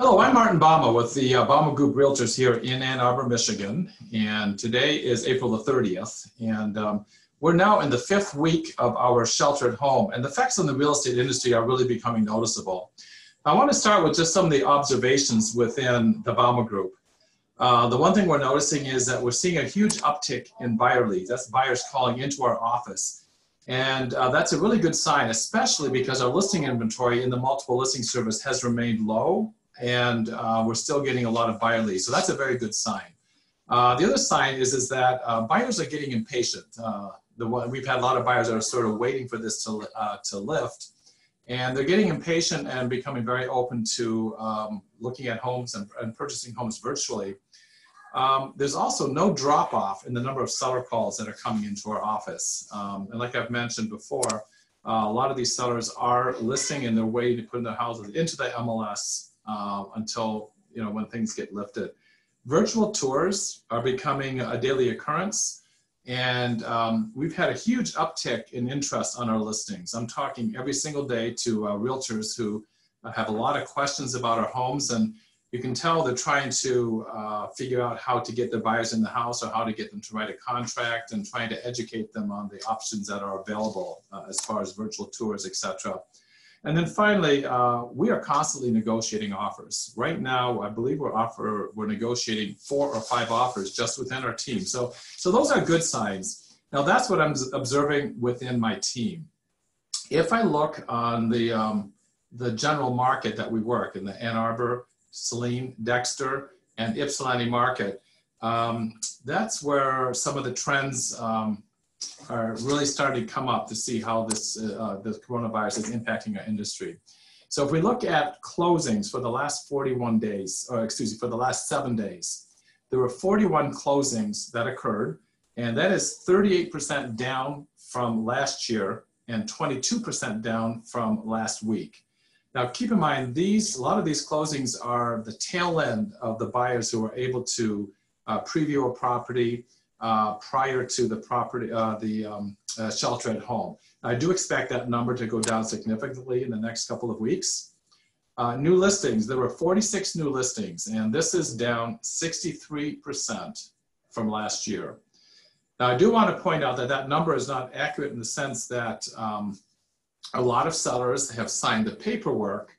Hello, I'm Martin Bouma with the Bouma Group Realtors here in Ann Arbor, Michigan. And today is April the 30th. And we're now in the 5th week of our shelter at home. And the effects on the real estate industry are really becoming noticeable. I want to start with just some of the observations within the Bouma Group. The one thing we're noticing is that we're seeing a huge uptick in buyer leads. That's buyers calling into our office. And that's a really good sign, especially because our listing inventory in the multiple listing service has remained low. And we're still getting a lot of buyer leads. So that's a very good sign. The other sign is that buyers are getting impatient. We've had a lot of buyers that are sort of waiting for this to lift. And they're getting impatient and becoming very open to looking at homes and purchasing homes virtually. There's also no drop off in the number of seller calls that are coming into our office. And like I've mentioned before, a lot of these sellers are listing and they're waiting to put their houses into the MLS until, when things get lifted. Virtual tours are becoming a daily occurrence, and we've had a huge uptick in interest on our listings. I'm talking every single day to realtors who have a lot of questions about our homes, and you can tell they're trying to figure out how to get their buyers in the house or how to get them to write a contract, and trying to educate them on the options that are available as far as virtual tours, etc. And then finally, we are constantly negotiating offers. Right now, I believe we're negotiating 4 or 5 offers just within our team. So those are good signs. Now that's what I'm observing within my team. If I look on the general market that we work in, the Ann Arbor, Saline, Dexter, and Ypsilanti market, that's where some of the trends are really starting to come up to see how this the coronavirus is impacting our industry. So if we look at closings for the last 41 days, or excuse me, for the last 7 days, there were 41 closings that occurred, and that is 38% down from last year and 22% down from last week. Now keep in mind, a lot of these closings are the tail end of the buyers who are able to preview a property prior to the shelter at home. I do expect that number to go down significantly in the next couple of weeks. New listings, there were 46 new listings, and this is down 63% from last year. Now I do want to point out that that number is not accurate in the sense that a lot of sellers have signed the paperwork.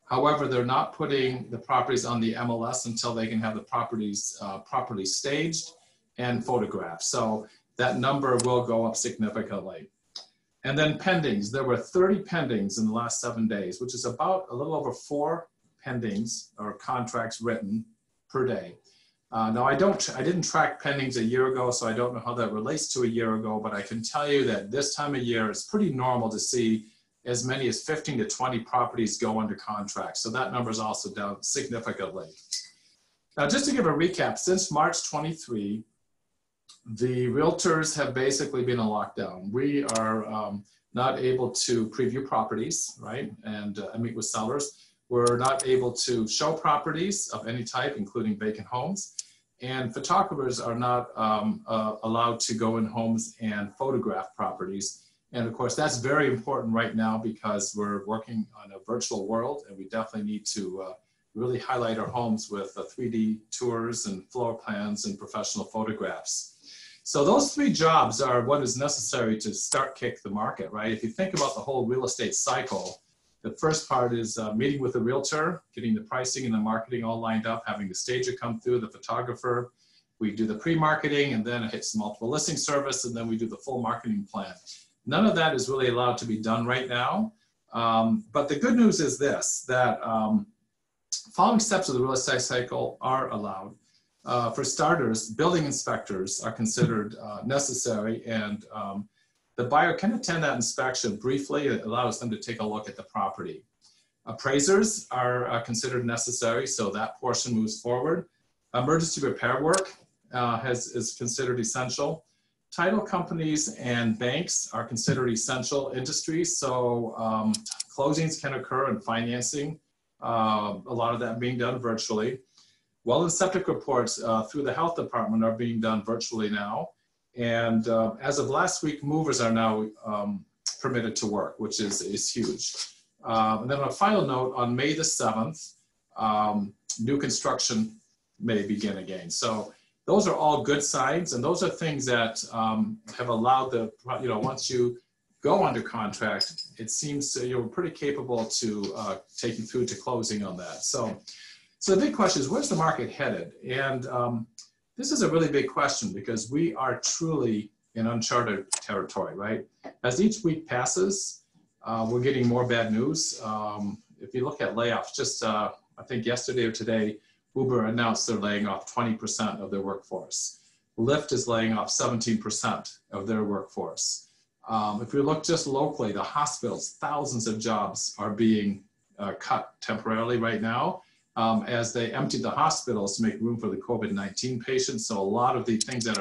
However, they're not putting the properties on the MLS until they can have the properties properly staged and photographed. So that number will go up significantly. And then pendings, there were 30 pendings in the last 7 days, which is about a little over 4 pendings or contracts written per day. Now I didn't track pendings a year ago, so I don't know how that relates to a year ago, but I can tell you that this time of year it's pretty normal to see as many as 15 to 20 properties go under contract. So that number is also down significantly. Now just to give a recap, since March 23, the realtors have basically been in lockdown. We are not able to preview properties, right? And meet with sellers. We're not able to show properties of any type, including vacant homes. And photographers are not allowed to go in homes and photograph properties. And of course, that's very important right now because we're working on a virtual world, and we definitely need to really highlight our homes with 3D tours and floor plans and professional photographs. So those 3 jobs are what is necessary to kick the market, right? If you think about the whole real estate cycle, the first part is meeting with the realtor, getting the pricing and the marketing all lined up, having the stager come through, the photographer. We do the pre-marketing, and then it hits the multiple listing service, and then we do the full marketing plan. None of that is really allowed to be done right now. But the good news is this, that following steps of the real estate cycle are allowed. For starters, building inspectors are considered necessary, and the buyer can attend that inspection briefly. It allows them to take a look at the property. Appraisers are considered necessary, so that portion moves forward. Emergency repair work is considered essential. Title companies and banks are considered essential industries, so closings can occur and financing, a lot of that being done virtually. Well and septic reports through the health department are being done virtually now. And as of last week, movers are now permitted to work, which is huge. And then on a final note, on May the 7th, New construction may begin again. So those are all good signs, and those are things that have allowed the, once you go under contract, it seems you're pretty capable to take you through to closing on that. So the big question is, where's the market headed? And this is a really big question because we are truly in uncharted territory, right? As each week passes, we're getting more bad news. If you look at layoffs, just I think yesterday or today, Uber announced they're laying off 20% of their workforce. Lyft is laying off 17% of their workforce. If we look just locally, the hospitals, thousands of jobs are being cut temporarily right now as they empty the hospitals to make room for the COVID-19 patients. So a lot of the things that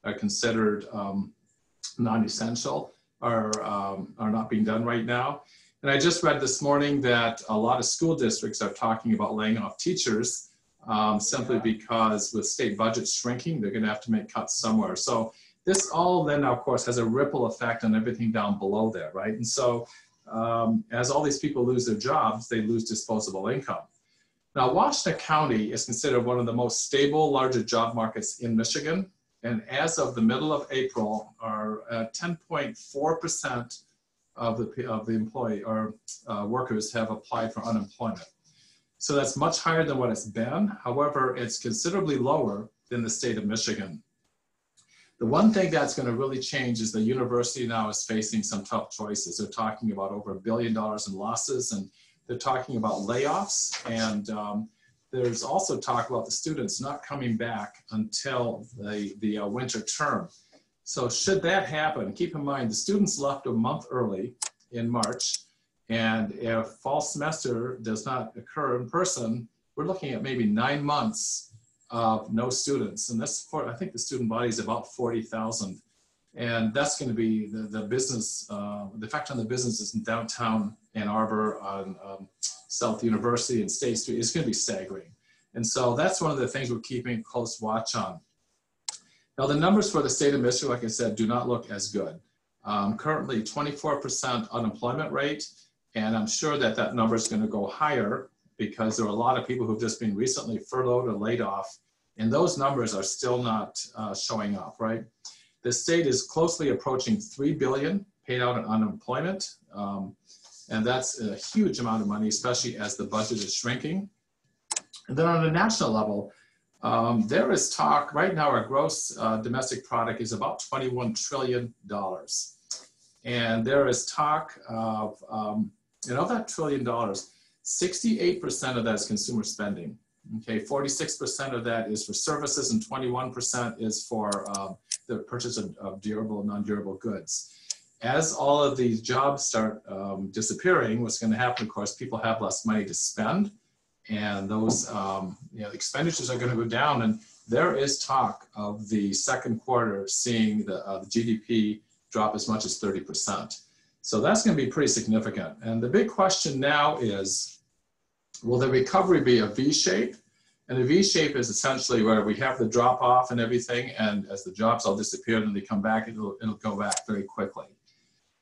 are considered non-essential are not being done right now. And I just read this morning that a lot of school districts are talking about laying off teachers simply because with state budgets shrinking, they're going to have to make cuts somewhere. So this all then, of course, has a ripple effect on everything down below there, right? And so as all these people lose their jobs, they lose disposable income. Now, Washtenaw County is considered one of the most stable, larger job markets in Michigan. And as of the middle of April, our 10.4% of the employee or workers have applied for unemployment. So that's much higher than what it's been. However, it's considerably lower than the state of Michigan. The one thing that's going to really change is the university now is facing some tough choices. They're talking about over $1 billion in losses, and they're talking about layoffs. And there's also talk about the students not coming back until the winter term. So should that happen, keep in mind the students left a month early in March. And if fall semester does not occur in person, we're looking at maybe 9 months of no students. And that's for, I think the student body is about 40,000. And that's going to be the business, the effect on the businesses in downtown Ann Arbor, on South University and State Street is going to be staggering. And so that's one of the things we're keeping a close watch on. Now the numbers for the state of Michigan, like I said, do not look as good. Currently 24% unemployment rate, and I'm sure that that number is going to go higher because there are a lot of people who've just been recently furloughed or laid off, and those numbers are still not showing up, right? The state is closely approaching $3 billion paid out in unemployment, and that's a huge amount of money, especially as the budget is shrinking. And then on a national level, there is talk, right now our gross domestic product is about $21 trillion. And there is talk of, and of that $1 trillion, 68% of that is consumer spending. Okay, 46% of that is for services and 21% is for the purchase of durable and non-durable goods. As all of these jobs start disappearing, what's going to happen, of course, people have less money to spend, and those expenditures are going to go down. And there is talk of the second quarter seeing the GDP drop as much as 30%. So that's going to be pretty significant. And the big question now is, will the recovery be a V-shape? And the V-shape is essentially where we have the drop off and everything, and as the jobs all disappear and they come back, it'll go back very quickly.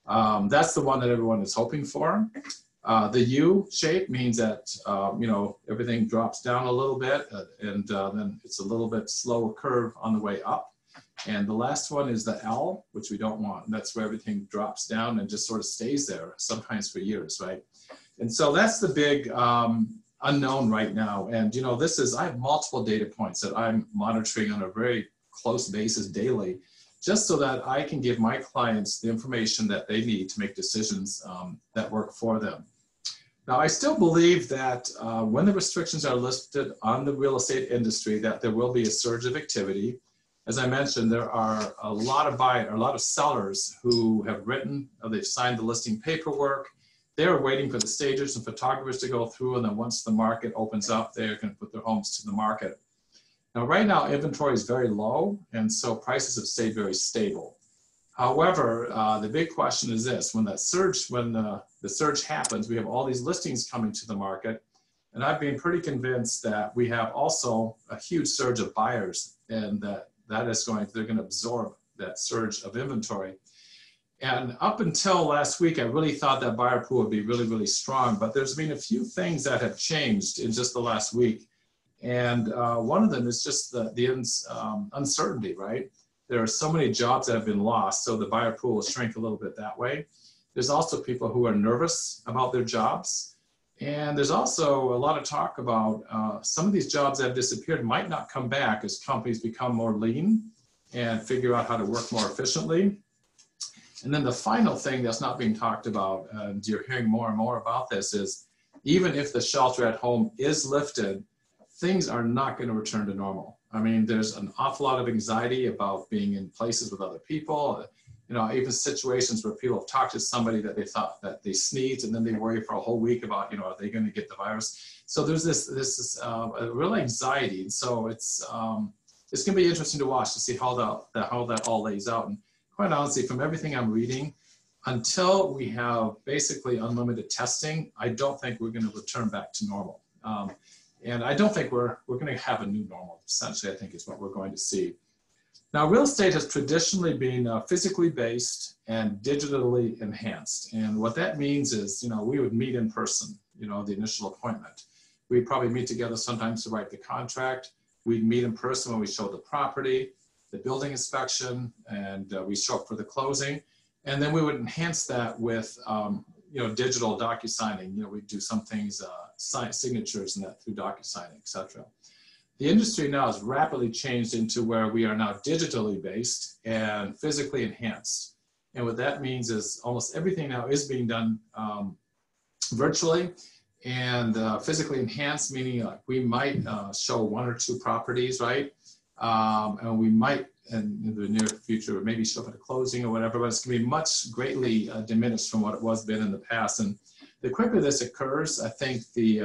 That's the one that everyone is hoping for. The U-shape means that everything drops down a little bit, and then it's a little bit slower curve on the way up. And the last one is the L, which we don't want. And that's where everything drops down and just sort of stays there, sometimes for years, right? And so that's the big unknown right now. And I have multiple data points that I'm monitoring on a very close basis daily, just so that I can give my clients the information that they need to make decisions that work for them. Now, I still believe that when the restrictions are lifted on the real estate industry, that there will be a surge of activity. As I mentioned, there are a lot of sellers who have written, they've signed the listing paperwork. They're waiting for the stagers and photographers to go through, and then once the market opens up, they're going to put their homes to the market. Now, right now, inventory is very low, and so prices have stayed very stable. However, the big question is this: when the surge happens, we have all these listings coming to the market, and I've been pretty convinced that we have also a huge surge of buyers, and they're going to absorb that surge of inventory. And up until last week, I really thought that buyer pool would be really, really strong, but there's been a few things that have changed in just the last week. And one of them is just the uncertainty, right? There are so many jobs that have been lost, so the buyer pool will shrink a little bit that way. There's also people who are nervous about their jobs. And there's also a lot of talk about some of these jobs that have disappeared might not come back as companies become more lean and figure out how to work more efficiently. And then the final thing that's not being talked about, and you're hearing more and more about this, is even if the shelter at home is lifted, things are not going to return to normal. I mean, there's an awful lot of anxiety about being in places with other people. You know, even situations where people have talked to somebody that they thought that they sneezed, and then they worry for a whole week about, you know, are they going to get the virus? So there's this a real anxiety. And so it's going to be interesting to watch to see how that all lays out. And quite honestly, from everything I'm reading, until we have basically unlimited testing, I don't think we're going to return back to normal. And I don't think we're going to have a new normal, essentially, I think is what we're going to see. Now, real estate has traditionally been physically based and digitally enhanced. And what that means is, you know, we would meet in person, you know, the initial appointment. We'd probably meet together sometimes to write the contract. We'd meet in person when we show the property, the building inspection, and we show up for the closing. And then we would enhance that with, you know, digital docu-signing. You know, we do some things, signatures and that through docu-signing, et cetera. The industry now has rapidly changed into where we are now digitally based and physically enhanced. And what that means is almost everything now is being done virtually and physically enhanced, meaning like we might show 1 or 2 properties, right? And we might, in the near future, maybe show up at a closing or whatever, but it's going to be much greatly diminished from what it was been in the past. And the quicker this occurs, I think the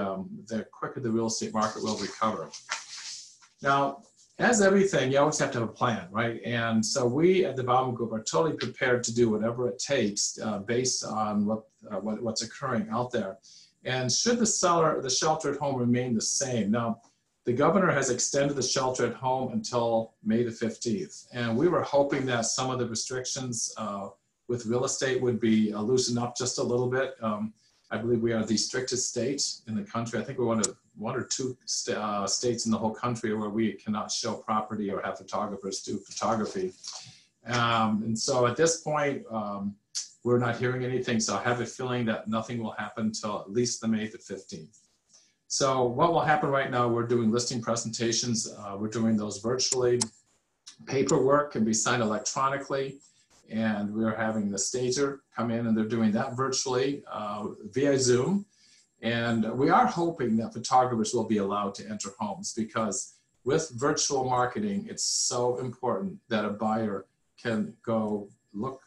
quicker the real estate market will recover. Now, as everything, you always have to have a plan, right? And so we at the Bouma Group are totally prepared to do whatever it takes based on what's occurring out there. And should the shelter at home remain the same? Now, the governor has extended the shelter at home until May the 15th. And we were hoping that some of the restrictions with real estate would be loosened up just a little bit. I believe we are the strictest state in the country. I think we're one or two states in the whole country where we cannot show property or have photographers do photography. And so at this point, we're not hearing anything. So I have a feeling that nothing will happen until at least the May the 15th. So what will happen right now, we're doing listing presentations. We're doing those virtually. Paperwork can be signed electronically. And we're having the stager come in and they're doing that virtually via Zoom. And we are hoping that photographers will be allowed to enter homes because with virtual marketing, it's so important that a buyer can go look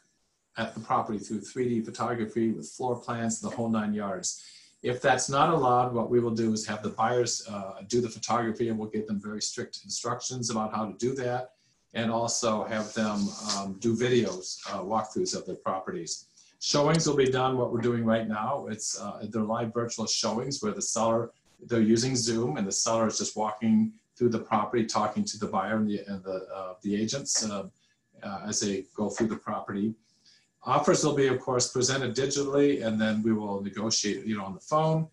at the property through 3D photography with floor plans, the whole 9 yards. If that's not allowed, what we will do is have the buyers do the photography and we'll give them very strict instructions about how to do that. And also have them do videos, walkthroughs of their properties. Showings will be done, what we're doing right now. It's they're live virtual showings where the seller, they're using Zoom and the seller is just walking through the property, talking to the buyer and the agents as they go through the property. Offers will be, of course, presented digitally and then we will negotiate, you know, on the phone.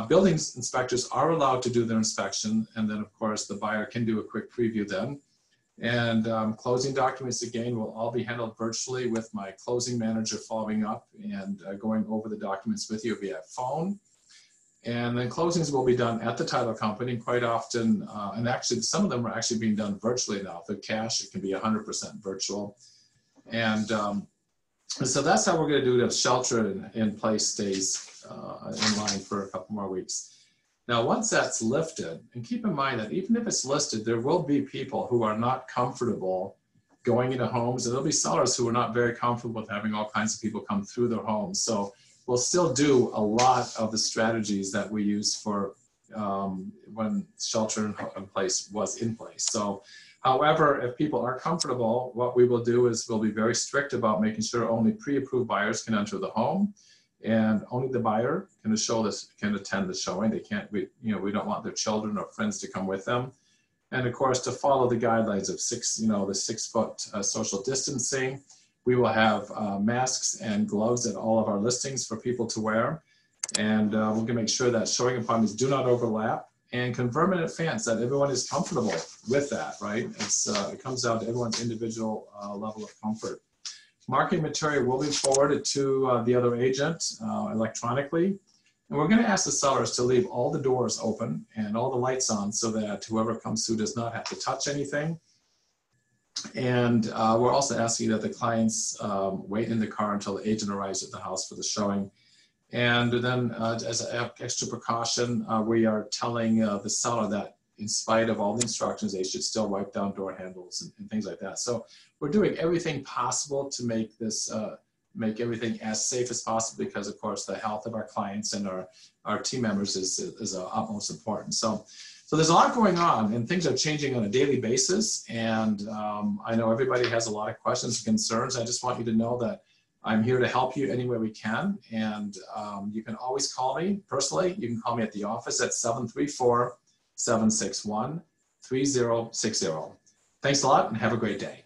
Building inspectors are allowed to do their inspection and then, of course, the buyer can do a quick preview then. And closing documents, again, will all be handled virtually with my closing manager following up and going over the documents with you via phone. And then closings will be done at the title company quite often. And actually, some of them are actually being done virtually now. For cash, it can be 100% virtual. And so that's how we're going to do the shelter in place stays in line for a couple more weeks. Now, once that's lifted, and keep in mind that even if it's listed, there will be people who are not comfortable going into homes, and there'll be sellers who are not very comfortable with having all kinds of people come through their homes. So we'll still do a lot of the strategies that we use for when shelter in place was in place. So, however, if people are comfortable, what we will do is we'll be very strict about making sure only pre-approved buyers can enter the home. And only the buyer can attend the showing. They can't, we don't want their children or friends to come with them. And of course, to follow the guidelines of the 6 foot social distancing. We will have masks and gloves at all of our listings for people to wear. And we're going to make sure that showing appointments do not overlap, and confirm in advance that everyone is comfortable with that, right? It comes down to everyone's individual level of comfort. Marketing material will be forwarded to the other agent electronically. And we're going to ask the sellers to leave all the doors open and all the lights on so that whoever comes through does not have to touch anything. And we're also asking that the clients wait in the car until the agent arrives at the house for the showing. And then as an extra precaution, we are telling the seller that in spite of all the instructions, they should still wipe down door handles and things like that. So we're doing everything possible to make this, make everything as safe as possible, because of course the health of our clients and our team members is utmost important. So there's a lot going on, and things are changing on a daily basis. And I know everybody has a lot of questions and concerns. I just want you to know that I'm here to help you any way we can. And you can always call me personally. You can call me at the office at 734-761-3060. Thanks a lot and have a great day.